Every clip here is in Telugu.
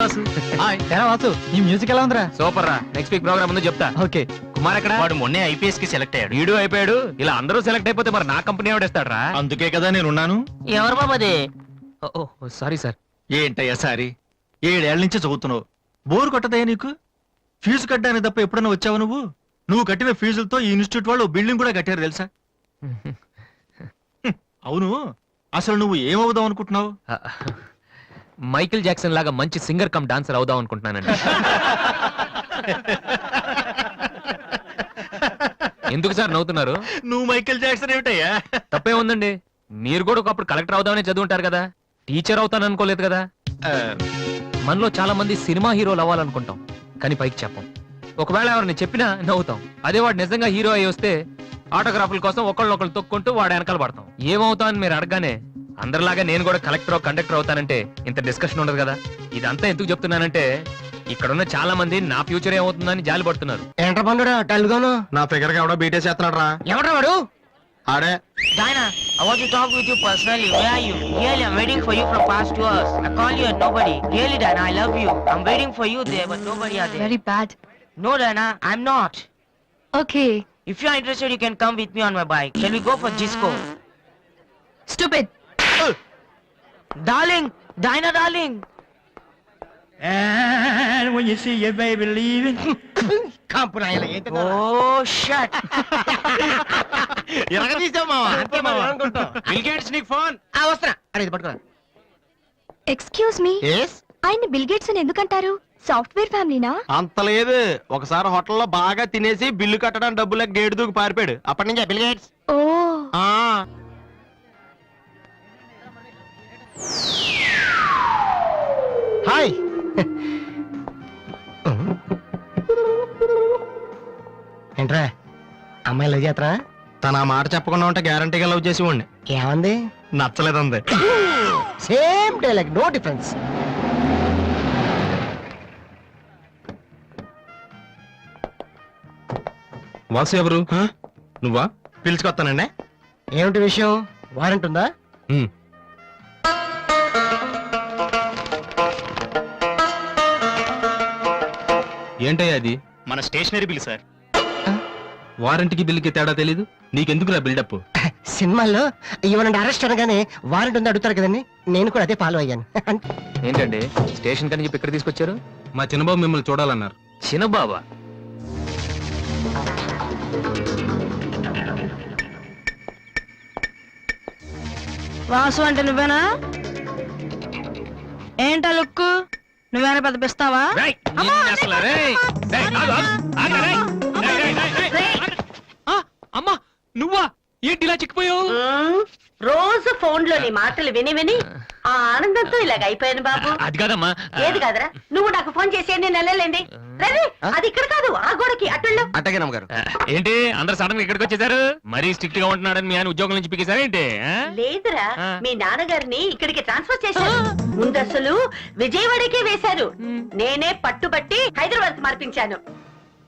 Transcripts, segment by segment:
వాసు. ఎలా వాసు ఈ మ్యూజిక్ ఎలా ఉందిరా? సూపర్ రా. నెక్స్ట్ వీక్ ప్రోగ్రామ్ ఉందో చెప్తా. ఓకే. కుమార్ ఎక్కడ? వాడు మొన్నే ఐపీఎస్ కి సెలెక్ట్ అయ్యాడు. వీడు అయిపోయాడు. ఇలా అందరూ సెలెక్ట్ అయిపోతే మరి నా కంపెనీ ఎవడేస్తాడు రా? అందుకే కదా నేనున్నాను. ఎవరు బాబది? Sorry sir. ఏంటయ్యా సారీ? 7 ఏళ్ల నుంచి చదువుతున్నావు, బోరు కొట్టదయ్యా నీకు? ఫీజు కట్టడానికి తప్ప ఎప్పుడైనా వచ్చావు నువ్వు? నువ్వు కట్టిన ఫీజులతో ఈ ఇన్స్టిట్యూట్ వాళ్ళు బిల్డింగ్ కూడా కట్టారు తెలుసా? అవును, అసలు నువ్వు ఏమవుదాం అనుకుంటున్నావు? మైకిల్ జాక్సన్ లాగా మంచి సింగర్ కమ్ డాన్సర్ అవుదాం అనుకుంటున్నానండి. ఎందుకు సార్ నవ్వుతున్నారు? నువ్వు మైకేల్ జాక్సన్ ఏమిటయ్యా? తప్పే ఉందండి. మీరు కూడా ఒకప్పుడు కలెక్టర్ అవుదామని చదువుంటారు కదా, టీచర్ అవుతాను అనుకోలేదు కదా. మనలో చాలా మంది సినిమా హీరోలు అవ్వాలనుకుంటాం, కానీ పైకి చెప్పం. ఒకవేళ ఎవరిని చెప్పినా నవ్వుతాం. అదే వాడు నిజంగా హీరో అయి వస్తే ఆటోగ్రాఫ్ల కోసం ఒకళ్ళొకళ్ళు తొక్కుంటూ వాడు వెనకాల పడతాం. ఏమవుతామని మీరు అడగానే అందరిలాగా నేను కూడా కలెక్టర్ కండక్టర్ అవుతానంటే ఇంత డిస్కషన్ ఉండదు కదా. ఇదంతా ఎందుకు చెప్తున్నానంటే ఇక్కడున్న చాలా మంది నా ఫ్యూచర్ ఏమవుతుందని జాలి పడుతున్నారు. ఏంట్రా పండురా టల్గాను? నా ఫిగర్ గా ఎవడో బీటే చేస్తున్నాడు రా. ఎవడ్రా వాడు? ఆడే. Diana, I want to talk with you personally. Where are you? Really, I'm waiting for you from past 2 hours. I call you and nobody. Really, Diana, I love you. I'm waiting for you there, but nobody are there. Very bad. No, Diana, I'm not. Okay. If you are interested, you can come with me on my bike. Shall we go for disco? Stupid. Darling, Diana, darling. And when you see your baby leaving, Oh, shit. Bill gates నీకు ఫోన్. వస్తున్నా. అరే ఇది పట్టుకోరా. Excuse me. ఆయన బిల్ గేట్స్ అని ఎందుకంటారు? సాఫ్ట్వేర్ ఫ్యామిలీనా? అంత లేదు, ఒకసారి హోటల్లో బాగా తినేసి బిల్లు కట్టడానికి డబ్బులకు గేటు దూకి పారిపోయాడు. అప్పటి నుంచి బిల్ గేట్స్. ఓ. హాయ్. ఏంట్రా అమ్మాయి లవ్ చేస్తారా? తన ఆ మాట చెప్పకుండా ఉంటే గ్యారంటీగా లవ్ చేసి ఉండి. ఏమంది? నచ్చలేదంది. Same dialogue, no difference. Vasu ఎవరు? నువ్వా? పిలుచుకొస్తానండి. ఏమిటి విషయం? వారెంట్ ఉందా? ఏంటయ్యా అది? మన స్టేషనరీ బిల్ సార్. వారంటీకి బిల్లుకి తేడా తెలీదు నీకెందుకురా బిల్డప్? సినిమాల్లో ఇవ్వనండి అరెస్ట్ అనగానే వారెంట్ ఉందా అడుగుతారు కదండి, నేను కూడా అదే ఫాలో అయ్యాను. ఏంటండి స్టేషన్ కని చెప్పి ఇక్కడ తీసుకొచ్చారు? మా చిన్నబాబు మిమ్మల్ని చూడాలన్నారు. చిన్నబాబా? వాసు అంటే నువ్వేనా? ఏంటా లుక్కు? నువ్వేనా పెద్ద పిస్తావా? అమ్మా నువ్వా? ఏంటి ఇలా చిక్కిపోయావు? రోజు ఫోన్ లోని మాటలు విని విని ఆ ఆనందంతో ఇలాగ అయిపోయాను బాబు. అది కాదమ్మా. ఏది కాదరా? నువ్వు నాకు ఫోన్ చేసి నేను వెళ్ళలేండి. రవి, అది ఇక్కడ కాదు, ఆ గోడకి అటుల్లో. అట్టగే నమ్మగారు. ఏంటి అందరు సడన్ గా ఇక్కడికి వచ్చేసారు? మరీ స్ట్రిక్ట్ గా ఉంటున్నాడని మీ ఆయన ఉద్యోగం నుంచి పిగేశారా ఏంటి? లేదురా, మీ నాన్నగారిని ఇక్కడికి ట్రాన్స్ఫర్ చేశారు. ముందు అసలు విజయవాడకే వేశారు. నేనే పట్టుబట్టి హైదరాబాద్ మార్పించాను.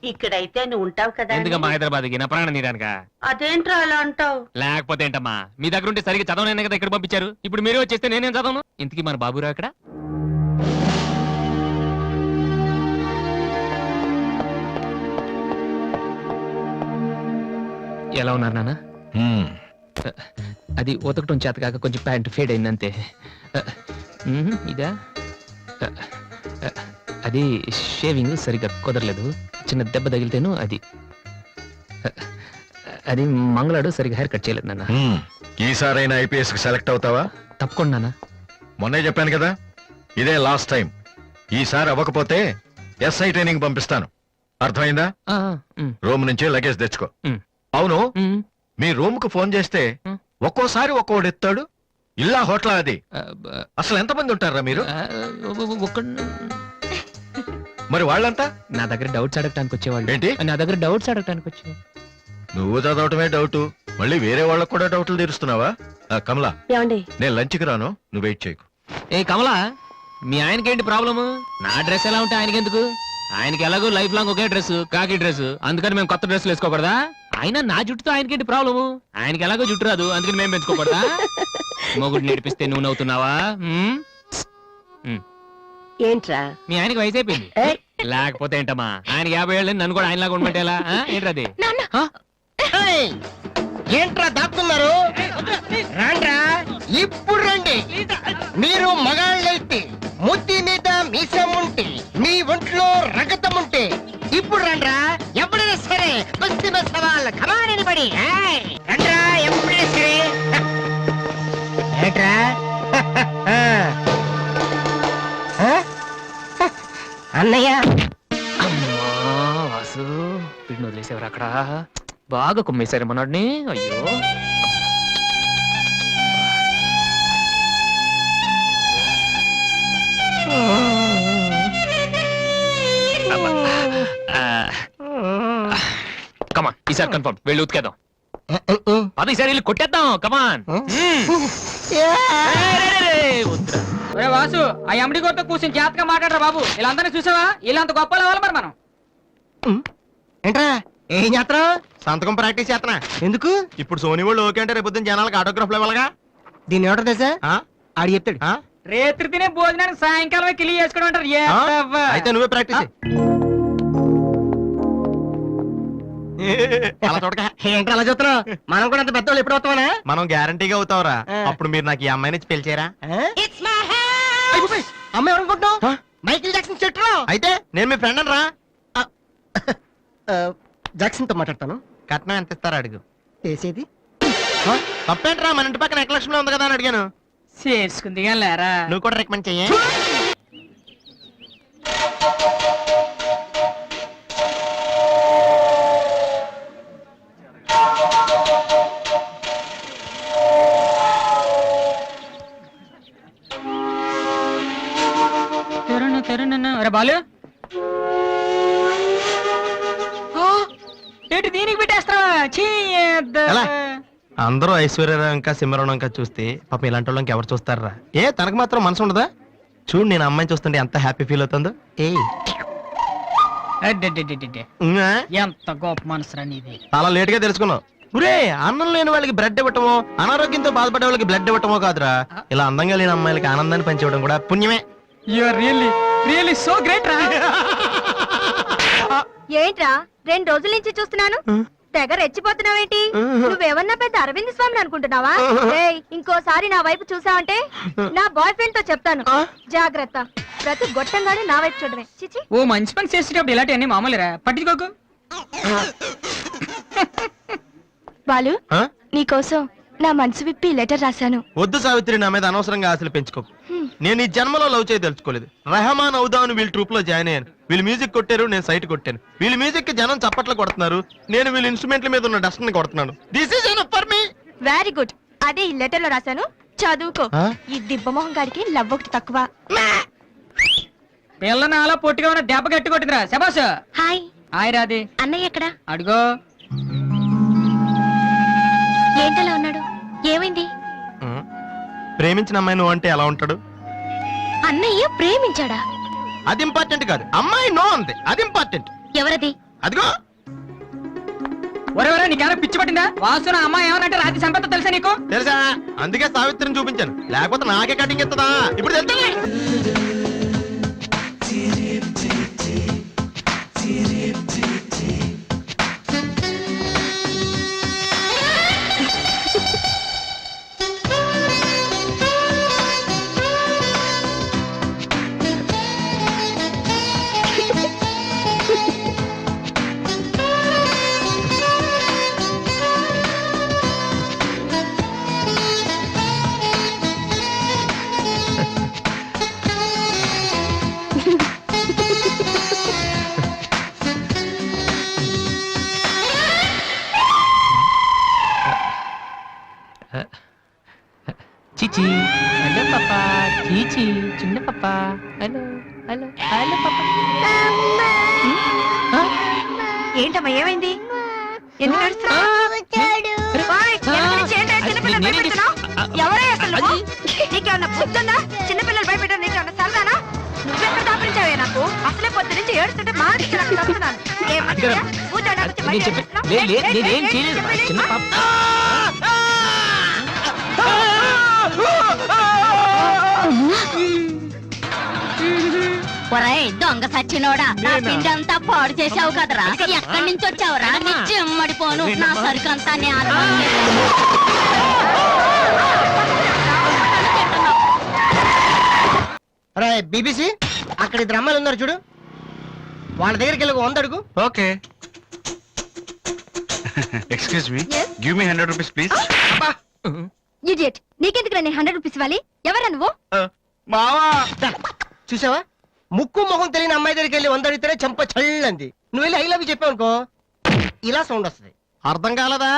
ఇక్కడైతే నువ్వు ఉంటావు కదా. ఎందుకమ్మా హైదరాబాద్ కి? నా ప్రాణం తీయడానిక? అదేంట్రా అలా అంటావు? లేకపోతే ఏంటమ్మా, మీ దగ్గర ఉంటే సరిగ్గా చదవనైనా కదా ఇక్కడ పంపించారు. ఇప్పుడు మీరే వచ్చేస్తే నేనేం చదవను? ఇంతకీ మన బాబురా అక్కడ? ఎలా ఉన్నారు నాన్న? అది ఉతకటం చేత కాక కొంచెం ప్యాంట్ ఫేడ్ అయింది అంతే. ఇదా? అది షేవింగ్ సరిగ్గా కుదరలేదు, చిన్న దెబ్బ తగిలితేను. అది మంగళాడు సరిగ్గా హెయిర్ కట్ చేయలేదు నాన్న. ఈసారైనా ఐపీఎస్ కి సెలెక్ట్ అవుతావా? తప్పకుండా నాన్న. మొన్నే చెప్పాను కదా, ఇదే లాస్ట్ టైం. ఈసారి అవ్వకపోతే ఎస్ఐ ట్రైనింగ్ పంపిస్తాను. అర్థమైందా? రూమ్ నుంచి లగేజ్ తెచ్చుకో. అవును, మీ రూమ్ కు ఫోన్ చేస్తే ఒక్కోసారి ఒక్కోడు ఎత్తాడు. ఇల్లా హోటల్ అది? అసలు ఎంతమంది ఉంటారా మీరు? మరి వాళ్ళంతా నా దగ్గర డౌట్స్ అడగటానికి వచ్చేవాళ్ళు. ఏంటి? నా దగ్గర డౌట్స్ అడగటానికి వచ్చేవాళ్ళు. నువ్వు చదవటమే డౌట్, మళ్ళీ వేరే వాళ్ళకు కూడా డౌట్లు తీరుస్తున్నావా? కమలా, నేను లంచ్కి రాను, నువ్వు వెయిట్ చేయకు. ఏ కమలా, మీ ఆయనకేంటి ప్రాబ్లము? నా డ్రెస్ ఎలా ఉంటే ఆయనకెందుకు? ఆయనకి ఎలాగో లైఫ్ లాంగ్ ఒకే డ్రెస్, కాకి డ్రెస్, అందుకని మేము కొత్త డ్రెస్లు వేసుకోకూడదా? ఆయన నా జుట్టుతో ఆయనకేంటి ప్రాబ్లము? ఆయనకి ఎలాగో జుట్టు రాదు, అందుకని మేము పెంచుకోకూడదా? మొగుడు నేర్పిస్తే నువ్వు నవ్వుతున్నావా? ఏంట్రా మీ ఆయనకి వయసు అయిపోయింది ఏయ్, లేకపోతే ఏంటమ్మా ఆయన 50 ఏళ్ళు నన్ను కూడా ఆయనలాగా ఉండమంటే ఎలా ఏంటది ఏయ్, ఏంట్రా దాక్కున్నారు రాండ్రా ఇప్పుడు రండి మీరు మగాళ్ళైతే ముద్ది మీద మీసం ఉంటే మీ ఒంట్లో రగతం ఉంటే ఇప్పుడు రండ్రా ఎప్పుడైనా సరే కుస్తీ సవాల్ కమాని పడి రండ్రా ఎప్పుడైనా సరే ఏంట్రా అన్నయ్య అమ్మా వాసు వీడిని వదిలేసేవారు అక్కడ బాగా కుమ్మేశారు మనోడిని అయ్యో కమాన్ ఈసారి కన్ఫర్మ్ వెళ్ళి ఉతికేద్దాం అది ఈసారి వెళ్ళి కొట్టేద్దాం కమాన్ ఒరే వాసు ఆ ఎమ్డి గోతో కూర్చొని జాతగా మాట్లాడరా బాబు వీళ్ళందరినీ చూసావా వీళ్ళంత గొప్ప అవ్వాలి మరి మనం ఏంట్రా ఏం చేస్తున్నావు సంతకం ప్రాక్టీస్ చేస్తున్నా ఎందుకు ఇప్పుడు సోనీ వాళ్ళు ఓకే అంటే రేపు జనాలకు ఆటోగ్రాఫ్లు ఇవ్వాలిగా దీన్ని ఏమంటారు తెలుసా ఆ? ఆడు చెప్తాడు ఆ? రేత్రి తినే భోజనానికి సాయంకాలం కిలి చేసుకోవడం అంటారు ఏ ఆ? అవ్వ. అయితే నువ్వే ప్రాక్టీస్ అలా చూడక ఏంట్రా అలా చూస్తున్నావు మనం కూడా అంత పెద్దవాళ్ళు ఎప్పుడు అవుతామనా మనం గ్యారంటీగా అవుతావురా ఆ. అప్పుడు మీరు నాకు ఈ అమ్మాయిని ఇచ్చి పెళ్లి చేయరా అమ్మాయి ఎవరనుకుంటున్నావు మైకిల్ జాక్సన్ చెట్టు అయితే నేను మీ ఫ్రెండ్ రా జాక్సన్ తో మాట్లాడతాను కట్నం ఎంత ఇస్తారా అడుగు చేసేది తప్పేంట్రా మన ఇంటి పక్కన ఎక్లక్ష్మి ఉంది కదా అని అడిగాను చేసుకుంది కానీ లేరా నువ్వు కూడా రికమెండ్ చెయ్యి ఒరే బాలు ఆ, ఏంటి దీనికి పెట్టేస్తావా చీ ఎలా? అందరూ ఐశ్వర్యరావు ఇంకా సింహరావు ఇంకా చూస్తే పాపం ఇలాంటి వాళ్ళకి ఎవరు చూస్తారా ఏ తనకు మాత్రం మనసు ఉండదా చూడు నేను అమ్మాయిని చూస్తుంటే ఎంత హ్యాపీ ఫీల్ అవుతుందో ఏ అడ్డడ్డడ్డడ్డ. ఉన్నా? ఎంత గొప్ప మనసురా నీది చాలా లేట్ గా తెలుసుకున్నావు ఒరే అన్నం లేని వాళ్ళకి బ్లడ్ ఇవ్వటమో అనారోగ్యంతో బాధపడే వాళ్ళకి బ్లడ్ ఇవ్వటమో కాదురా ఇలా అందంగా లేని అమ్మాయిలకి ఆనందాన్ని పంచివ్వడం కూడా పుణ్యమే you are really so great రా ఏంట్రా 2 రోజుల నుంచి చూస్తున్నాను తెగ రెచ్చిపోతున్నావేంటి నువ్వేమన్నా పెద్ద అరవింద్ స్వామిని అనుకుంటున్నావా ఏయ్, ఇంకోసారి నా వైపు చూసావంటే నా బాయ్ ఫ్రెండ్ తో చెప్తాను జాగ్రత్త ప్రతి గొట్టంగానే నా వైపు చూడవే చిచి ఓ మంచి పని చేసేటప్పుడు ఇలాంటివన్నీ మామూలురా పట్టించుకోకు బాలు ఆ? నీకోసం నా మనసు విప్పి లెటర్ రాశాను వద్దు సావిత్రి నా మీద అనవసరంగా ఆశలు పెంచుకోకు నేను ఈ జన్మలో లవ్ చేయ తెలుసుకోలేదు రెహమాన్ అవుదాను వీళ్ళ ట్రూప్ లో జాయిన్ అయ్యాను వీళ్ళు మ్యూజిక్ కొట్టారు నేను సైట్ కొట్టాను వీళ్ళ మ్యూజిక్ కి జనం చప్పట్లు కొడుతున్నారు నేను వీళ్ళ ఇన్స్ట్రుమెంట్ల మీద ఉన్న డస్ట్ ని కొడుతున్నాను this is enough for me very good అదే ఈ లెటర్ లో రాశాను చదువుకో ఆ? ఈ దిబ్బమోహం గారికి లవ్ ఒకటి తక్కువ పిల్ల నాలో పొట్టిగా ఉన్న దెబ్బ గట్టి కొట్టిందిరా శబాస్ హాయ్ హాయ్ రాది అన్నయ్య ఎక్కడా అడుగో ఏంటలా ఉన్నాడు ఏమైంది ప్రేమించిన అమ్మాయి నువ్వు అంటే ఎలా ఉంటాడు అన్నయ్య ప్రేమించాడా అది ఇంపార్టెంట్ కాదు అమ్మాయి నో అంతే అది ఇంపార్టెంట్ ఎవరది అదిగో ఒరే నీకేమైనా పిచ్చి పట్టిందా వాసు నా అమ్మాయి ఏమనంటే రాత్రి సంపద తెలుసా నీకు తెలుసా అందుకే సావిత్రిని చూపించాను లేకపోతే నాకే కటింగ్ ఇస్తుందా ఇప్పుడు తెలుస్తుంది చిచి హలో పాపా చీచి చిన్న పాపా హలో హలో హలో పాపా ఏంటమ్మా ఏమైంది ఎందుకు ఏడుస్తున్నావ్? ఓయ్, ఎందుకు నీ చేతిలో చిన్నపిల్లలు భయపెడుతున్నావ్? ఎవరే అసలు నువ్వు? నీకేమన్నా బుద్ధుందా? చిన్నపిల్లలు భయపెట్టడం నీకేమన్నా సరదానా? నువ్వెక్కడ దాపరించావే నాకు అసలే పొద్దు నుంచి ఏడుస్తుంటే మానసిక నాకు తప్పుతున్నాను ఏం మంచిదా? కూర్చోడానికి వచ్చి బయట ఏడుస్తున్నావ్? నేనేం చేయలేదు చిన్న పాప ఒరేయ్ దొంగ సచ్చినోడా నా పిండి అంతా పాడు చేసావు కదరా ఎక్కడి నుంచి వచ్చావురా నీ చెమ్మడిపోను నా సరుకంతా నే రే బీబీసీ అక్కడ ఇద్దరు అమ్మాయిలు ఉన్నారు చూడు, వాళ్ళ దగ్గరికి వెళ్ళి 100 అడుగు. Okay excuse me give me 100 rupees please. Idiot నీకెందుకు నీ 100 రూపీస్ ఇవ్వాలి ఎవరా నువ్వు మావా చూసావా, ముక్కు మొహం తెలియని అమ్మాయి దగ్గరికి వెళ్ళి 100 అడిగితేనే చంప చల్లంది. నువ్వు వెళ్ళి ఐ లవ్ యూ చెప్పావు అనుకో ఇలా సౌండ్ వస్తుంది. అర్థం కాలదా?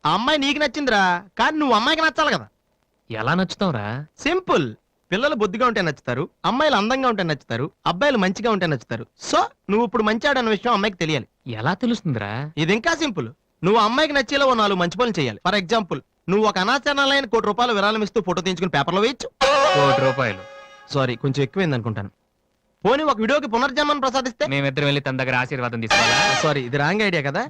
ఆ అమ్మాయి నీకు నచ్చిందిరా, కానీ నువ్వు అమ్మాయికి నచ్చాలి కదా. ఎలా నచ్చుతావురా? సింపుల్. పిల్లలు బొద్దుగా ఉంటే నచ్చుతారు, అమ్మాయిలు అందంగా ఉంటే నచ్చుతారు, అబ్బాయిలు మంచిగా ఉంటే నచ్చుతారు. సో నువ్వు ఇప్పుడు మంచివాడన్న విషయం అమ్మాయికి తెలియాలి. ఎలా తెలుస్తుందిరా? ఇది ఇంకా సింపుల్. నువ్వు అమ్మాయికి నచ్చేలా 4 మంచి పనులు చేయాలి. ఫర్ ఎగ్జాంపుల్, నువ్వు ఒక అనాచరణలైన ₹1 విరాళం ఇస్తూ ఫోటో తీయించుకుని పేపర్లో వేయచ్చు. ₹1. సారీ, కొంచెం ఎక్కువైంది అనుకుంటాను. పోనీ ఒక వీడియోకి పునర్జన్మను ప్రసాదిస్తే? మేమిద్దరం వెళ్ళి తన దగ్గర ఆశీర్వాదం తీసుకోవాలా? సారీ, ఇది రాంగ్ ఐడియా కదా.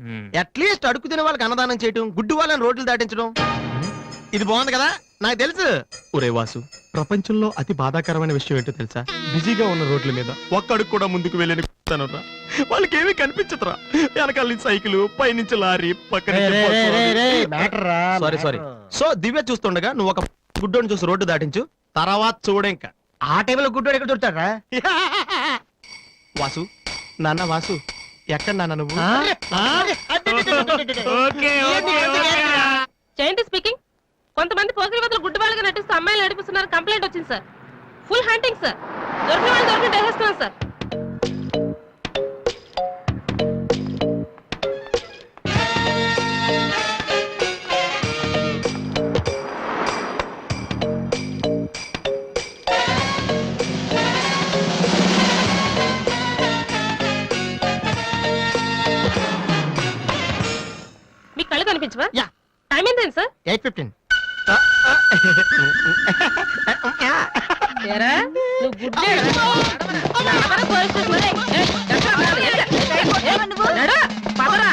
అట్లీస్ట్ అడుగు తినే వాళ్ళకి అన్నదానం చేయటం, గుడ్డు వాళ్ళని రోడ్లు దాటించడం, ఇది బాగుంది కదా. నాకు తెలుసు. ఒరే వాసు, ప్రపంచంలో అతి బాధాకరమైన విషయం ఏంటో తెలుసా? బిజీగా ఉన్న రోడ్ల మీద ఒక్క అడుగు కూడా ముందుకు వెళ్ళని వాళ్ళకి ఏమీ కనిపించదురా. వెనకాల నుంచి సైకిల్, పైనుంచి లారీ, పక్కన సారీ. సో దివ్య చూస్తుండగా నువ్వు ఒక గుడ్డోని చూసి రోడ్డు దాటించు, తర్వాత చూడ ఇంకా. ఆ టైంలో గుడ్డోడు ఎక్కడ దొరుకుతాడా? వాసు, నాన్న వాసు, ఎక్కడ నాన్న నువ్వు? జయంతి స్పీకింగ్. కొంతమంది పోకిరి వద్దలు గుడ్డి వాళ్ళగా నటిస్తూ అమ్మాయిలు నడిపిస్తున్నారు. కంప్లైంట్ వచ్చింది సార్. Full hunting sir. దొరికిన వాళ్ళు దొరికిన వేసేస్తున్నాం సార్. మీకు కళ్ళు కనిపించవా? యా. టైం ఏంటండి సార్? 8:15. ఏరా, నువ్వు గుడ్డేడా? నడవరా పోలీస్ స్టేషన్. ఏయ్, నడు, పదరా.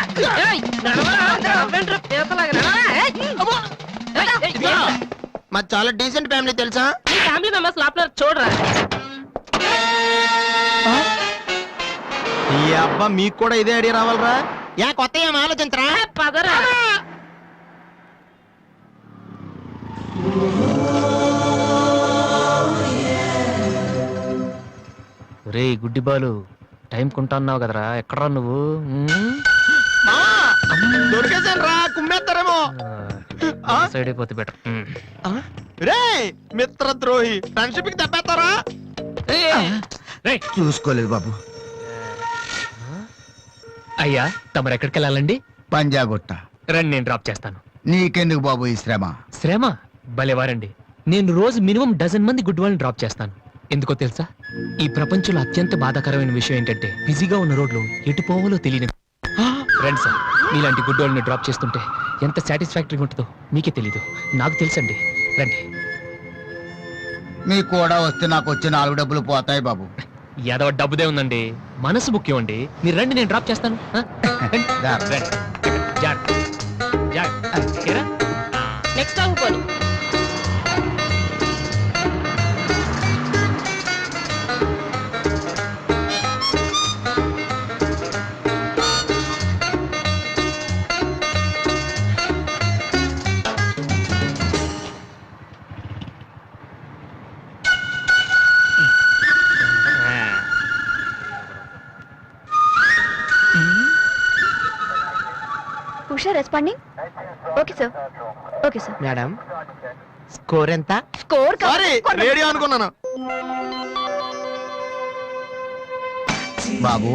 ఏయ్, నడవరా. నవ్వేంట్రా పీతలాగా? నడవరా. ఏయ్, అమ్మో. ఏయ్, ఏయ్, మాది చాలా డీసెంట్ ఫ్యామిలీ తెలుసా? మీ ఫ్యామిలీ మెంబర్స్ లోపల చూడరా. ఈ అబ్బా మీకు కూడా ఇదే ఐడియా రావాలరా? యా కొత్త ఏం ఆలోచించరా? పదరా. రే గుడ్డి బాలు, టైం కొంటా అన్నావు కదరా, ఎక్కడ్రా నువ్వు? దొరికేసాను రా, కుమ్మేస్తారేమో. సైడ్ అయిపోతే బెటర్. రే మిత్రద్రోహి, ఫ్రెండ్షిప్ కి దెబ్బేస్తారా? చూసుకోలేదు బాబు. అయ్యా, తమరు ఎక్కడికి వెళ్ళాలండి? పంజాగుట్ట. రండి, నేను డ్రాప్ చేస్తాను. నీకెందుకు బాబు ఈ శ్రమ? శ్రమ భలేవారండి. నేను రోజు మినిమం 12 మంది గుడ్ వాళ్ళని డ్రాప్ చేస్తాను. ఎందుకో తెలుసా? ఈ ప్రపంచంలో అత్యంత బాధాకరమైన విషయం ఏంటంటే బిజీగా ఉన్న రోడ్లు ఎటు పోవాలో తెలియని. రండి సార్, మీలాంటి గుడ్ వాళ్ళని డ్రాప్ చేస్తుంటే ఎంత సాటిస్ఫాక్టరీగా ఉంటుందో మీకే తెలీదు, నాకు తెలుసండి. రండి. మీ కూడా వస్తే నాకు వచ్చే 4 డబ్బులు పోతాయి బాబు. ఏదో డబ్బుదే ఉందండి, మనసు ముఖ్యం అండి. మీరు రండి, నేను డ్రాప్ చేస్తాను. నెక్స్ట్ టైం పోనీ. Usha responding. Okay sir. Okay sir. Madam, score ఎంత? స్కోర్ సారీ, రేడియో అనుకున్నాను. బాబు,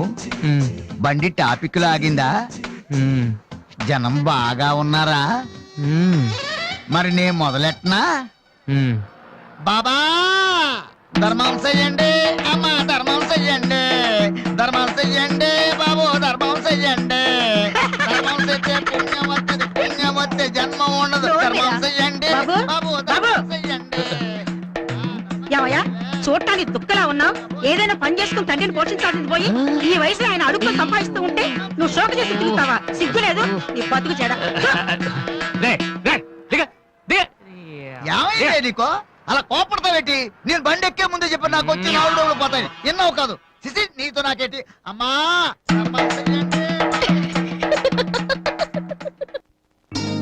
బండి టాపిక్ లాగిందా? జనం బాగా ఉన్నారా? మరి నేను మొదలెట్టనా? బాబా ధర్మం చెయ్యండి, అమ్మ ధర్మం చెయ్యండి, ధర్మం చెయ్యండి బాబు, ధర్మం చెయ్యండి. ధర్మం చేస్తే పుణ్యం వస్తుంది, పుణ్యం వస్తే జన్మ ఉండదు. ధర్మం చెయ్యండి బాబు, ధర్మం చెయ్యండి. ఏమయ్యా, చూడటానికి దుక్కలా ఉన్నావు. ఏదైనా పని చేసుకుని తండ్రిని పోషించాల్సింది పోయి ఈ వయసులో ఆయన అడుగులు సంపాదిస్తూ ఉంటే నువ్వు షోక చేసి తిరుగుతావా? సిగ్గు లేదు నీ బతుకు చెడ. ఏమైంది నీకో? అలా కోపడతావేంటి? నేను బండి ఎక్కే ముందే చెప్పి నాకు వచ్చి 4 డబ్బులు పోతాయి. ఎన్నో కాదు, చిచి, నీతో నాకేంటి అమ్మా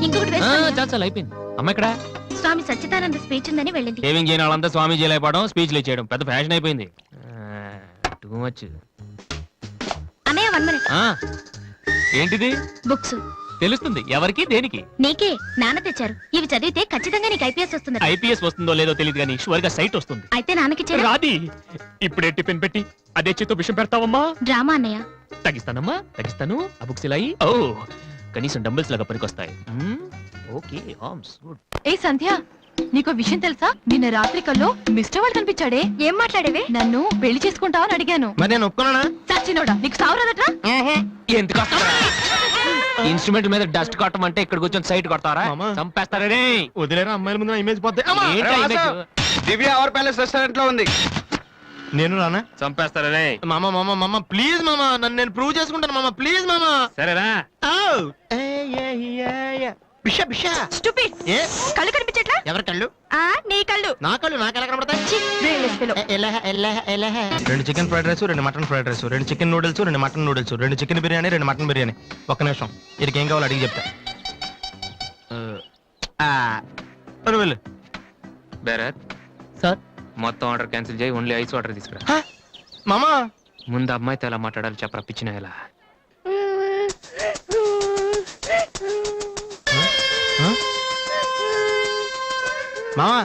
ఇంకొకటి చాలు చాలు అయిపోయింది. అమ్మ ఇక్కడ స్వామి సచ్చిదానంద స్పీచ్ ఉందని వెళ్ళింది. సేవింగ్ చేయని వాళ్ళంతా స్వామీజీ అయిపోవడం, స్పీచ్లు ఇచ్చేయడం పెద్ద ఫ్యాషన్ అయిపోయింది. Too much. అన్నయ్య 1 minute. ఏంటిది? బుక్స్ తెలుస్తుంది ఎవరికి దేనికి. నీకే నాన్న తెచ్చారు. ఇవి చదివితే ఖచ్చితంగా నీకు ఐపీఎస్ వస్తుంది. ఐపీఎస్ వస్తుందో లేదో తెలియదు కానీ షువర్ గా సైట్ వస్తుంది. అయితే నాన్నకి రాది ఇప్పుడే టిఫిన్ పెట్టి అదే చేత్తో విషయం పెడతావమ్మా. డ్రామా అన్నయ్య. తగ్గిస్తానమ్మా తగ్గిస్తాను. ఆ బుక్స్ ఇలా ఓ కనీసం డంబుల్స్ లాగా పనికొస్తాయి. Okay arms good. ఏ సంధ్య, నీకు విషయం తెలుసా? నిన్న రాత్రి కల్లో మిస్టర్ వాళ్ళు కనిపించాడే. ఏం మాట్లాడేవే? నన్ను పెళ్లి చేసుకుంటావని అడిగాను. మరి నేను ఒప్పుకున్నానా? సచ్చినోడా, నీకు సావరాదట్రా? ఎందుకు ఇన్స్ట్రుమెంట్ మీద డస్ట్ కొట్టమంటే ఇక్కడ కూర్చొని సైట్ కొడతారా? మామా. చంపేస్తారా రే. వదిలేరా, అమ్మాయిల ముందు ఇమేజ్ పోతే ఏంటా image? Divya our palace restaurant లో ఉంది. నేను రానా? చంపేస్తారా రే. మామ మామ మామ ప్లీజ్ మామ, నన్ను నేను ప్రూవ్ చేసుకుంటాను మామ, ప్లీజ్ మామ. సరేరా. బిషా బిషా స్టూపిడ్. ఏ కళ్ళు కనిపించట్లా? ఎవరి కళ్ళు? నీ కళ్ళు. నా కళ్ళు నాకెలా కనబడతాయి? 2 chicken fried rice, 2 mutton fried rice, 2 chicken noodles, 2 mutton noodles, 2 chicken biryani, 2 mutton biryani. ఒక్క నిమిషం, వీరికి ఏం కావాలో అడిగి చెప్తా. వెళ్ళు. బేరర్ సార్, మొత్తం ఆర్డర్ క్యాన్సిల్ చేయి, ఓన్లీ ఐస్ వాటర్ తీసుకురా. మామా ముందు అమ్మాయితో ఎలా మాట్లాడాలి చెప్పరా పిచ్చిన ఎలా. మామా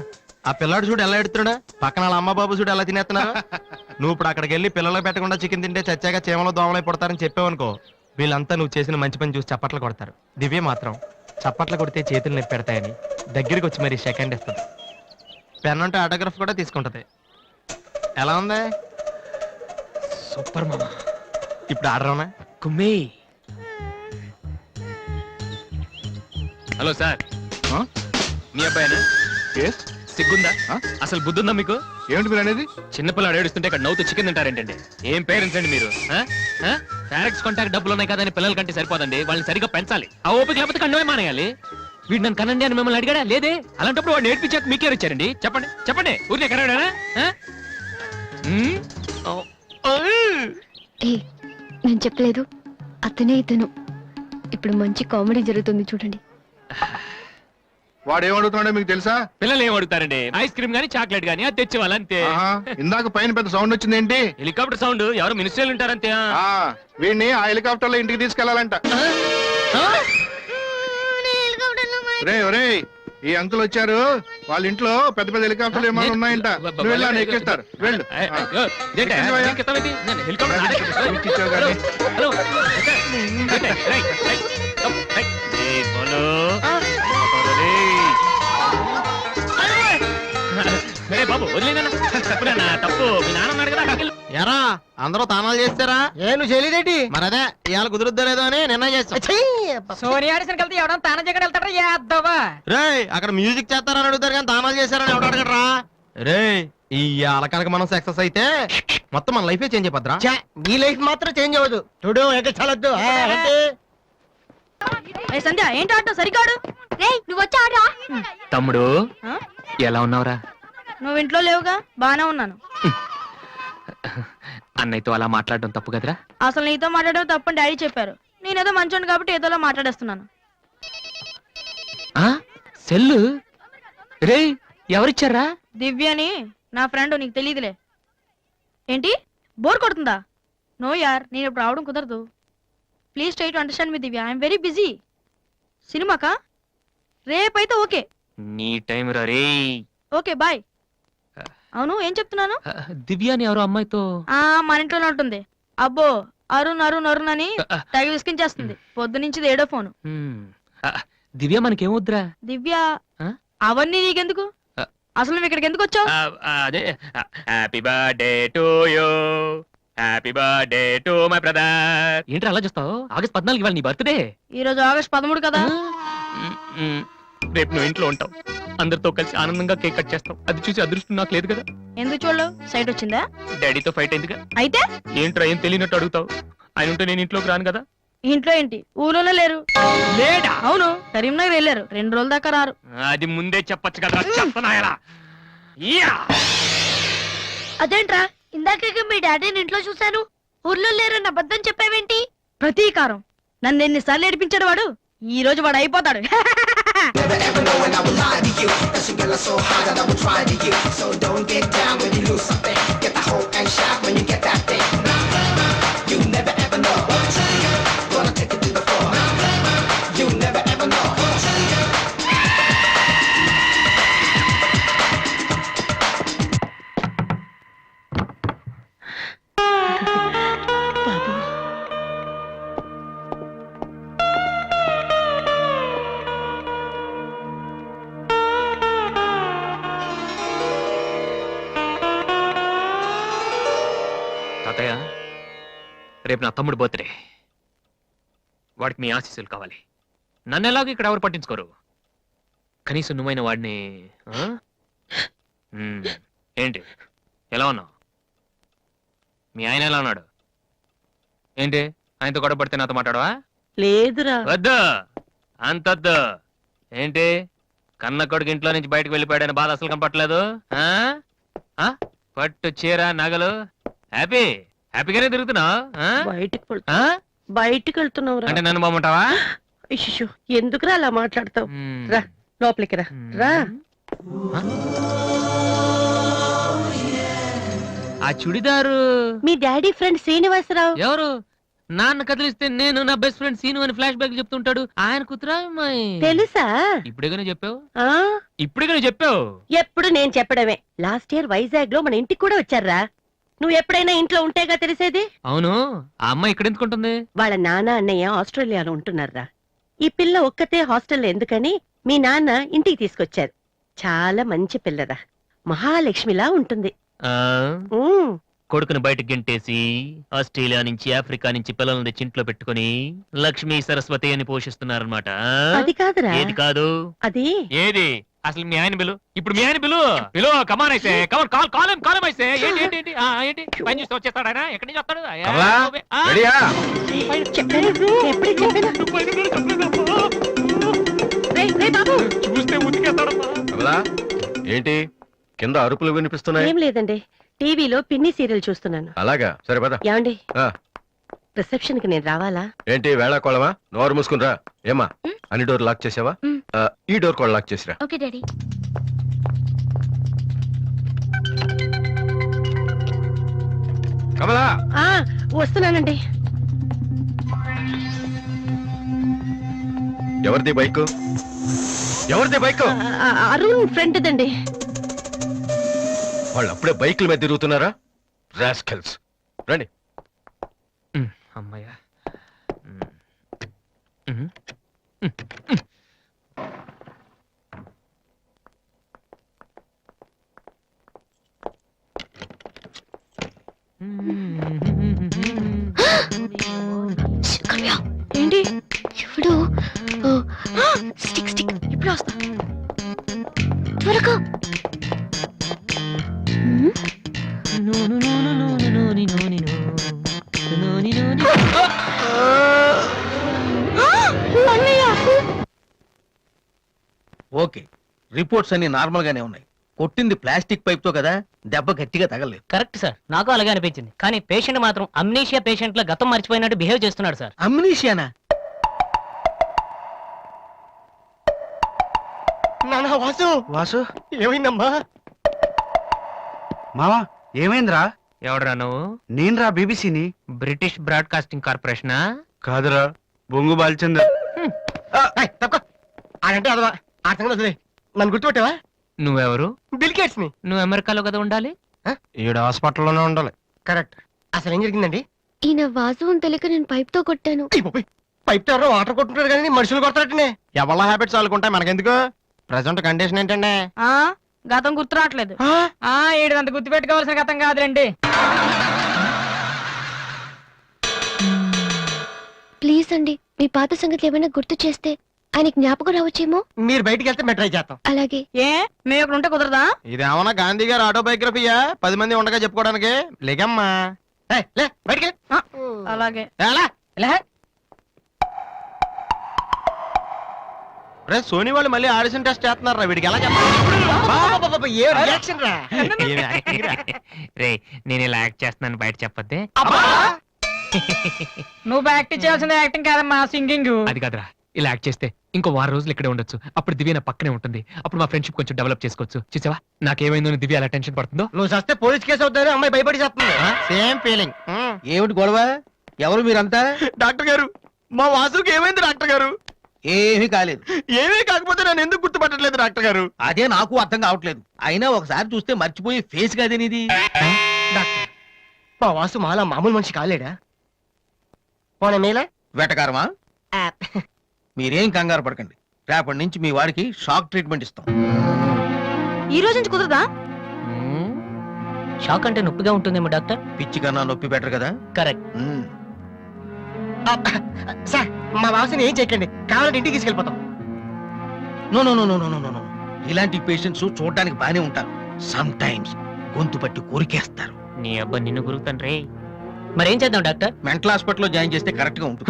ఆ పిల్లాడు చూడు ఎలా ఎడుతున్నాడా, పక్కన వాళ్ళ అమ్మ బాబు చూడు ఎలా తినేస్తున్నాడు. నువ్వు ఇప్పుడు అక్కడికి వెళ్ళి పిల్లలకు పెట్టకుండా చికెన్ తింటే చచ్చాక చీమలో దోమలై పడతారని చెప్పావనుకో, వీళ్ళంతా నువ్వు చేసిన మంచి పని చూసి చప్పట్లు కొడతారు. దివ్య మాత్రం చప్పట్లు కొడితే చేతులు నొప్పి పెడతాయని దగ్గరికి వచ్చి మరి సెకండ్ ఇస్తుంది. పెన్ అంటే ఆటోగ్రాఫ్ కూడా తీసుకుంటది. ఎలా ఉంది? సూపర్ మామా. ఇప్పుడు ఆర్డర్ అవునా? కుమ్మి. హలో సార్, మీ అబ్బాయినా? సిగ్గుందా? అసలు బుద్ధుందా మీకు? ఏమిటి మీరు అనేది? చిన్నపిల్లాడు ఏడుస్తుంటే ఇక్కడ నవ్వుతూ చికెన్ తింటారేంటండి? ఏం పేరెంట్స్ అండి మీరు? ఫారెక్స్ కాంటాక్ట్ డబ్బులు ఉన్నాయి కదా అని పిల్లల కంటే సరిపోదండి, వాళ్ళని సరిగ్గా పెంచాలి. ఆ ఓపిక లేకపోతే కన్నమే మానేయాలి. వీడు నన్ను కనండి అని మిమ్మల్ని అడిగాడా? లేదే. అలాంటప్పుడు వాడు నేర్పించాక మీకే వచ్చారండి. చెప్పండి చెప్పండి, ఊరికే కనడానా? నేను చెప్పలేదు, అతనే ఇతను. ఇప్పుడు మంచి కామెడీ జరుగుతుంది చూడండి. వాడు ఏమడుగుతున్నాడో మీకు తెలుసా? పిల్లలు ఏం అడుగుతారండి? ఐస్ క్రీమ్ గానీ చాక్లెట్ గానీ అది తెచ్చేవాళ్ళంతే. ఇందాక పైన పెద్ద సౌండ్ వచ్చింది ఏంటి? Helicopter sound. ఎవరు మినిస్టర్లు ఉంటారంతే. వీడిని ఆ హెలికాప్టర్ లో ఇంటికి తీసుకెళ్లాలంట. ఒరే ఈ అంకుల్ వచ్చారు, వాళ్ళ ఇంట్లో పెద్ద పెద్ద హెలికాప్టర్లు ఏమైనా ఉన్నాయంట. నువ్వు వెళ్ళా, ఎక్కిస్తారు. వెళ్ళు. బాబు వదిలేనా? తప్పు మీ నాన్న ఉన్నాడు కదా. ఎరా అందరూ తానాలు చేస్తారా? నువ్వు చేయలేదేంటి? మరి అదే ఇవాళ కుదురుద్దో లేదో అని నిర్ణయం చేస్తా. సోనియా ఆడిషన్ కలిసి ఎవడం తానం చేయడం వెళ్తారా? యాదవా రే అక్కడ మ్యూజిక్ చేస్తారని అడుగుతారు కానీ తానాలు చేస్తారని ఎవడు అడగడరా? రే ఈ కనుక మనం సక్సెస్ అయితే మొత్తం మన లైఫే చేంజ్ అయిపోద్రా. నీ లైఫ్ మాత్రం చేంజ్ అవ్వదు. చూడు ఎక్కడ చాలద్దు. సంధ్య ఏంటి ఆటో సరికాడు? నువ్వు వచ్చి ఆడరా. తమ్ముడు ఎలా ఉన్నావురా? నువ్వు ఇంట్లో లేవుగా. బానే ఉన్నాను. అన్నయ్యతో అలా మాట్లాడడం తప్పు కదరా? అసలు నీతో మాట్లాడడం తప్పని డాడీ చెప్పారు. నేనేదో మంచోడు కాబట్టి ఏదోలా మాట్లాడేస్తున్నాను. సెల్లు రే ఎవరిచ్చారా? దివ్యని నా ఫ్రెండ్, నీకు తెలియదులే. ఏంటి బోర్ కొడుతుందా? నో యార్, నేను ఇప్పుడు రావడం కుదరదు. Please try to understand me Divya, I'm very busy. సినిమాకా? రేపైతే ఓకే. నీ టైం రా రే. Okay bye. అవును ఏం చెప్తున్నాను? దివ్య అని ఎవరో అమ్మాయితో మన ఇంట్లోనే ఉంటుంది. అబ్బో అరుణ్ అరుణ్ అరుణ్ అని తెగ విసికించేస్తుంది. పొద్దు నుంచి ఏడో ఫోను. దివ్య మనకేమొద్దురా? దివ్య అవన్నీ నీకెందుకు? అసలు నువ్వు ఇక్కడికి ఎందుకు వచ్చావు? అదే happy birthday to you, happy birthday to my brother. ఏంటి అలా చూస్తావు? ఆగస్ట్ 14 ఇవాళ నీ బర్త్డే. ఈ రోజు ఆగస్ట్ 13 కదా. రేపు నువ్వు ఇంట్లో ఉంటావు, అందరితో కలిసి ఆనందంగా కేక్ కట్ చేస్తావు. అది చూసి అదృష్టం నాకు లేదు కదా. ఎందుకు చూడలేవు? సైట్ వచ్చిందా? డాడీతో ఫైట్ అయిందిగా. అయితే ఏంట్రా ఏం తెలియనట్టు అడుగుతావు? ఆయన ఉంటే నేను ఇంట్లోకి రాను కదా. ఇంట్లో ఏంటి? ఊళ్ళోనే లేరు. లేడా? అవును, కరీంనగర్ వెళ్ళారు. 2 రోజుల దాకా రారు. అది ముందే చెప్పొచ్చు కదా. చెప్పనాయలా అదేంట్రా ఇందాక మీ డాడీని ఇంట్లో చూశాను. ఊర్లో లేరన్న అబద్ధం చెప్పావేంటి? ప్రతీకారం నన్ను ఎన్నిసార్లు ఏడిపించాడు వాడు, ఈ రోజు వాడు అయిపోతాడు. తాతయ్య, రేపు నా తమ్ముడు బర్త్డే. వాడికి మీ ఆశీస్సులు కావాలి. నన్ను ఎలాగో ఇక్కడ ఎవరు పట్టించుకోరు. కనీసం నువ్వైన వాడిని ఆ? ఏంటి ఎలా ఉన్నావు? మీ ఆయన ఎలా ఉన్నాడు? ఏంటి ఆయనతో గొడవ పడితే నాతో మాట్లాడవా? లేదురా. వద్దు, అంతొద్దు. ఏంటి కన్న కొడుకు ఇంట్లో నుంచి బయటకు వెళ్ళిపోయాడని బాధ అసలు కనపట్లేదు. పట్టు చీర నగలు హ్యాపీగానే తిరుగుతున్నావు. బయటికి వెళ్తున్నావు అంటే నన్ను బాగుంటావా? ఎందుకురా అలా మాట్లాడతావు? రా లోపలికి రా. రా. ఆ చుడిదారు మీ డాడీ ఫ్రెండ్ శ్రీనివాసరావు. ఎవరు? నాన్న కదిలిస్తే నేను నా బెస్ట్ ఫ్రెండ్ సీను అని ఫ్లాష్ బ్యాక్ చెప్తుంటాడు. ఆయన కుతురా అమ్మాయి. తెలుసా? ఇప్పుడేగానే చెప్పావు. ఆ ఇప్పుడేగానే చెప్పావు. ఎప్పుడు నేను చెప్పడమే. లాస్ట్ ఇయర్ వైజాగ్ లో మన ఇంటికి కూడా వచ్చారా. నువ్వు ఎప్పుడైనా ఇంట్లో ఉంటేగా తెలిసేది. అవును, ఆ అమ్మాయి ఇక్కడ ఎందుకుంటుంది? వాళ్ళ నాన్న అన్నయ్య ఆస్ట్రేలియాలో ఉంటున్నారా. ఈ పిల్ల ఒక్కతే హాస్టల్లో ఎందుకని మీ నాన్న ఇంటికి తీసుకొచ్చారు. చాలా మంచి పిల్లరా, మహాలక్ష్మిలా ఉంటుంది. కొడుకుని బయటకు గెంటేసి ఆస్ట్రేలియా నుంచి ఆఫ్రికా నుంచి పిల్లల్ని తెచ్చి ఇంట్లో పెట్టుకుని లక్ష్మీ సరస్వతి అని పోషిస్తున్నారన్నమాట. అది కాదురా. ఏది కాదు? అది ఏది అసలు? మీ ఆయన బిలు. ఇప్పుడు మీ ఆయన బిలు బిలు. కమాన్ అయితే కమాన్, కాల్ కాలం కాలం అయితే. ఏంటి ఏంటి ఏంటి ఏంటి పని చూస్తే వచ్చేస్తాడు ఆయన? ఎక్కడి నుంచి వస్తాడు? చూస్తే ఉతికేస్తాడమ్మా. ఏంటి కింద అరుపులు వినిపిస్తున్నాయి? ఏం లేదండి, టీవీలో పిన్ని సీరియల్ చూస్తున్నాను. అలాగా, సరే పద. ఏమండి, రిసెప్షన్ కి నేను రావాలా? ఏంటి వేళాకోళమా? నోరు మూసుకునిరా. ఏమా అన్ని డోర్ లాక్ చేసావా? ఈ డోర్ కూడా లాక్ చేసిరా. Okay daddy. కమలా, వస్తున్నానండి. ఎవరిది బైక్? ఎవరిది బైక్? అరుణ్ ఫ్రెండ్ దండి. వాళ్ళు అప్పుడే బైకుల మీద తిరుగుతున్నారా? రాస్కల్స్. రండి. అమ్మయ్యా. ఏంటి ఇప్పుడు స్టిక్ స్టిక్ ఇప్పుడు వస్తా త్వరగా. ఓకే, రిపోర్ట్స్ అన్ని నార్మల్ గానే ఉన్నాయి. కొట్టింది ప్లాస్టిక్ పైప్ తో కదా, దెబ్బ గట్టిగా తగలేదు. కరెక్ట్ సార్, నాకు అలాగే అనిపించింది. కానీ పేషెంట్ మాత్రం అమ్నీషియా పేషెంట్ లా గతం మర్చిపోయినట్టు బిహేవ్ చేస్తున్నాడు సార్. అమ్నీషియానా? నాన్న వాసు. వాసు, ఏమైందమ్మా? మావా ఏమైందిరా? ఎవడరా నువ్వు? నేనురా బీబీసీని. British broadcasting కార్పొరేషనా? కాదురా, బొంగు బాల్చందర్. ఆడంటే అదవా ఆ సంగతి వదిలే. నన్ను గుర్తుపెట్టావా? నువ్వెవరు? బిల్ గేట్స్ ని. నువ్వు అమెరికాలో కదా ఉండాలి. ఈడ హాస్పిటల్లోనే ఉండాలి. కరెక్ట్. అసలు ఏం జరిగిందండి? ఈయన వాసు అని తెలియక నేను పైప్ తో కొట్టాను. పైప్ తో ఎవరో వాటర్ కొట్టుకుంటారు కానీ మనుషులు కొడతారటనే. ఎవరి హ్యాబిట్స్ వాళ్ళకుంటాయి, మనకెందుకు? ప్రెసెంట్ కండిషన్ ఏంటండి? గతం గుర్తు రావట్లేదు. ఏడంత గుర్తు పెట్టుకోవాల్సిన గతం కాదులేండి. ప్లీజ్ అండి, మీ పాత సంగతి ఏమైనా గుర్తు చేస్తే ఆయనకి జ్ఞాపకం రావచ్చేమో. మీరు బయటికి వెళ్తే మేము ట్రై చేస్తాం. అలాగే. ఏ మేము ఇక్కడ ఉంటే కుదరదా? ఇదేమన్నా గాంధీ గారు ఆటోబయోగ్రఫీయా? 10 మంది ఉండగా చెప్పుకోవడానికి? లేకమ్మా. లే బయటికి. అలాగే. సోనీ వాళ్ళు మళ్ళీ ఆడిషన్ టెస్ట్ చేస్తున్నారు. వీడికి ఎలా చెప్పాలి? అబ్బబ్బబ్బబ్బ, ఏ రియాక్షన్ రా. రే నేను ఇలా యాక్ట్ చేస్తున్నాను బయట చెప్పద్దే. అబ్బా. నువ్వు యాక్టింగ్ చేయాల్సిన యాక్టింగ్ కాదమ్మా, సింగింగ్. అది కాదురా, ఇలా యాక్ట్ చేస్తే ఇంకో 6 రోజులు ఇక్కడే ఉండొచ్చు. అప్పుడు దివ్య నా పక్కనే ఉంటుంది. అప్పుడు మా ఫ్రెండ్షిప్ కొంచెం డెవలప్ చేసుకోవచ్చు. చూసావా నాకేమైందో దివ్య అలా టెన్షన్ పడుతుందో. నువ్వు చస్తే పోలీస్ కేసు అవుతారు, అమ్మాయి భయపడి చేస్తుంది. Same feeling. ఏమిటి గొడవ? ఎవరు మీరంతా? డాక్టర్ గారు, మా వాసుకి ఏమైంది డాక్టర్ గారు? ఏమీ కాలేదు. ఏమీ కాకపోతే నన్ను ఎందుకు గుర్తుపట్టట్లేదు డాక్టర్ గారు? అదే నాకు అర్థం కావట్లేదు. అయినా ఒకసారి చూస్తే మర్చిపోయే ఫేస్ కాదే నీది. డాక్టర్, మా వాసు మాలా మామూలు మనిషి కాలేడా? పోనీ మేలా? వెటకారమా? మీరేం కంగారు పడకండి. రేపటి నుంచి మీ వాడికి షాక్ ట్రీట్మెంట్ ఇస్తాం. ఈ రోజు నుంచి కుదరదా? షాక్ అంటే నొప్పిగా ఉంటుందేమో డాక్టర్. పిచ్చి కన్నా నొప్పి బెటర్ కదా. కరెక్ట్. సార్, మా వాసుని ఏం చేయకండి, కావాలంటే ఇంటికి తీసుకెళ్ళిపోతాం. No no no no no no no. ఇలాంటి పేషెంట్స్ చూడడానికి బానే ఉంటారు. సమ్ టైమ్స్ గొంతు పట్టి కొరికేస్తారు. నీ అబ్బా నిన్ను గురుకుతాను రే. మరేం చేద్దాం డాక్టర్? మెంటల్ హాస్పిటల్లో జాయిన్ చేస్తే కరెక్ట్ గా ఉంటుంది.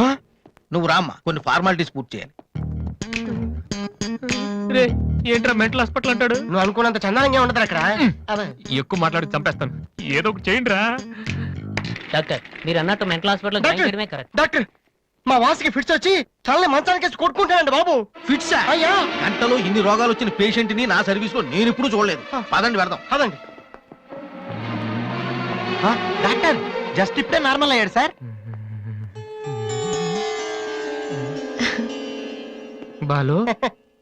నువ్వు రామ్మా, కొన్ని ఫార్మాలిటీస్ పూర్తి చేయాలి. రే ఏంట్రా మెంటల్ హాస్పిటల్ అంటాడు? నువ్వు అనుకున్నంత చందానంగా ఉండదు అక్కడ. ఎక్కువ మాట్లాడి చంపేస్తాను. ఏదో ఒకటి చేయండి రా. డాక్టర్ మీరు అన్నట్టు మెంటల్ హాస్పిటల్ జాయిన్ చేయడమే కరెక్ట్. డాక్టర్, మా వాసుకి ఫిట్స్ వచ్చి తలని మంచానికి వేసి కొట్టుకుంటానండి బాబు. ఫిట్స్ అయ్యా, గంటలో ఇన్ని రోగాలు వచ్చిన పేషెంట్ ని నా సర్వీస్ లో నేను ఇప్పుడు చూడలేదు. పదండి వెళ్దాం. అదండి. డాక్టర్ జస్ట్ ఇప్పుడే నార్మల్ అయ్యాడు సార్. బాలు,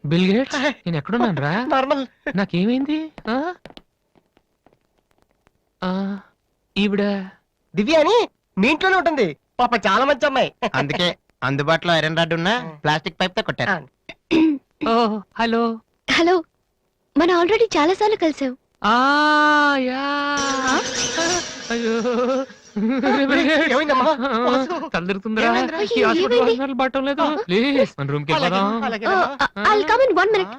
బిల్ గేట్స్, నేను ఎక్కడున్నాను రా? నార్మల్. నాకేమైంది? ఈవిడ దివ్య అని మీ ఇంట్లోనే ఉంటుంది. పాప చాలా మంచి అమ్మాయి. అందుకే అందుబాటులో ఐరన్ రాడ్ ఉన్న ప్లాస్టిక్ పైప్ తో కొట్టారు. ఓ హలో. హలో, మనం ఆల్రెడీ చాలా సార్లు కలిసాం. యా. అయ్యో ఏమైందమ్మా? తలదిరుతుందిరా. ఏమైందిరా? ఈ హాస్పిటల్ ఏమైంది? వాసనలు పడటం లేదు. ప్లీజ్ మన రూమ్ కి వెళ్దాం. I'll come in 1 minute.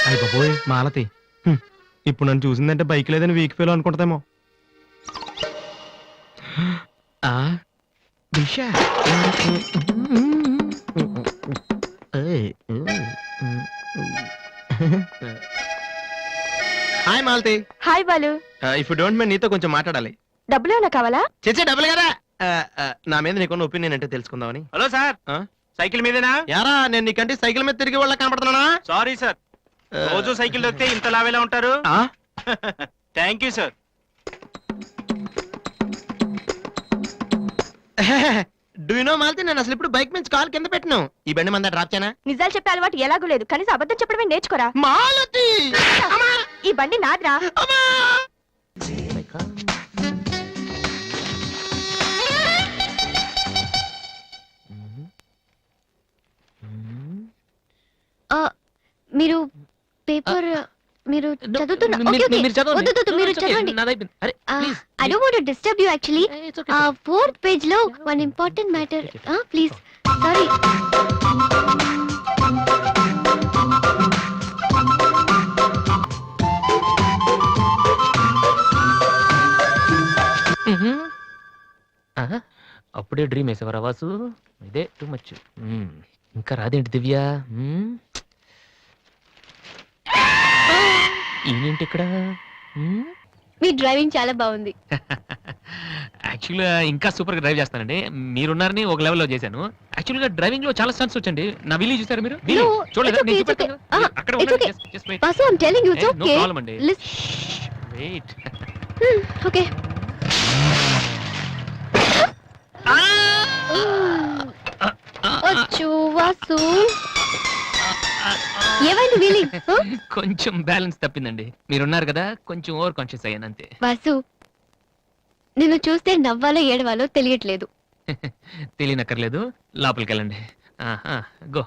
అయ్య బాబోయ్ మాలతి, ఇప్పుడు నన్ను చూసిందంటే బైక్ లేదని వీక్ ఫీల్ అనుకుంటామేమో. Disha. Hi Malathi. Hi Balu. If you don't mind నీతో కొంచెం మాట్లాడాలి. డబ్బులు ఏమైనా కావాలా? చేసే డబ్బులు కదా. నా మీద నీకున్న ఒపీనియన్ అంటే తెలుసుకుందామని. హలో సార్, సైకిల్ మీదేనా? యారా నేను నీకంటే సైకిల్ మీద తిరిగి వాళ్ళ కనపడుతున్నానా? సారీ సార్, రోజు సైకిల్ దొరికితే ఇంత లావేలా ఉంటారు. Thank you sir. Do you know Malathi, నేను అసలు ఇప్పుడు బైక్ నుంచి కాల్ కింద పెట్టినావు. ఈ బండి మంద డ్రాప్ చేయనా? నిజాలు చెప్పే అలవాటు ఎలాగూ లేదు, కనీసం అబద్ధం చెప్పడమే నేర్చుకోరా. మాలతి, ఈ బండి నాదిరా. మీరు పేపర్ మీరు చదువుతున్నా. ఓకే ఓకే, వద్దు వద్దు, మీరు చదవండి. I don't want to disturb you actually. 4th page లో one important matter. Please. Sorry. అప్పుడే డ్రీమ్ వేసేవారా వాసు? ఇదే టూ మచ్. ఇంకా రాదేంటి దివ్య? ఈయనేంటి ఇక్కడ? మీ డ్రైవింగ్ చాలా బాగుంది. యాక్చువల్గా ఇంకా సూపర్ గా డ్రైవ్ చేస్తానండి. మీరున్నారని ఒక లెవెల్లో చేశాను. యాక్చువల్ గా డ్రైవింగ్ లో చాలా స్టన్స్ వచ్చండి. నా విలేజ్ చూసారు మీరు? చూడలేదా? నేను చూపెడతాను కదా. అక్కడ ఉండండి. Just wait. Vasu, I'm telling you it's No okay. problem అండి. Wait. Okay. అచ్చో వాసు, ఏమైంది వీలి? కొంచెం బ్యాలెన్స్ తప్పిందండి. మీరున్నారు కదా, కొంచెం ఓవర్ కాన్షియస్ అయ్యాను అంతే. వాసు, నిన్ను చూస్తే నవ్వాలో ఏడవాలో తెలియట్లేదు. తెలియనక్కర్లేదు, లోపలికి వెళ్ళండి. గో.